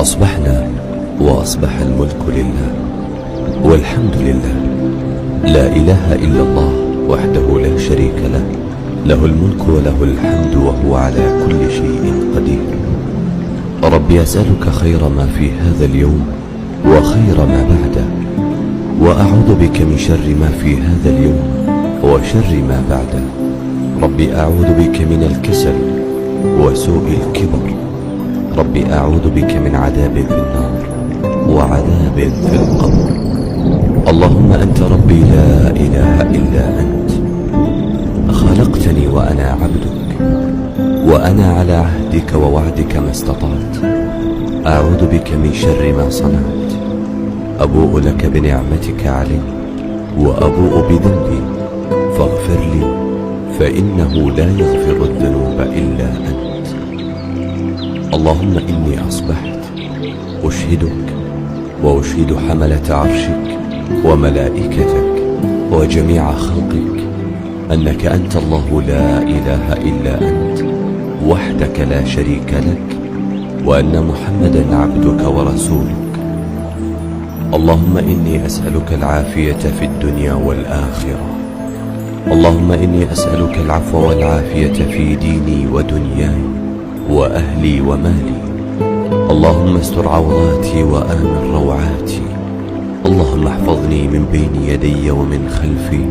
أصبحنا وأصبح الملك لله والحمد لله، لا إله إلا الله وحده لا شريك له، له الملك وله الحمد وهو على كل شيء قدير. ربي أسألك خير ما في هذا اليوم وخير ما بعده، وأعوذ بك من شر ما في هذا اليوم وشر ما بعده. ربي أعوذ بك من الكسل وسوء الكبر. ربي أعوذ بك من عذاب في النار وعذاب في القبر. اللهم أنت ربي لا إله إلا أنت، خلقتني وأنا عبدك، وأنا على عهدك ووعدك ما استطعت. أعوذ بك من شر ما صنعت. أبوء لك بنعمتك علي وأبوء بذنبي، فاغفر لي فإنه لا يغفر الذنوب إلا أنت. اللهم إني أصبحت أشهدك وأشهد حملة عرشك وملائكتك وجميع خلقك أنك أنت الله لا إله إلا أنت وحدك لا شريك لك، وأن محمدا عبدك ورسولك. اللهم إني أسألك العافية في الدنيا والآخرة. اللهم إني أسألك العفو والعافية في ديني ودنياي وأهلي ومالي. اللهم استر عوراتي وآمن روعاتي. اللهم احفظني من بين يدي ومن خلفي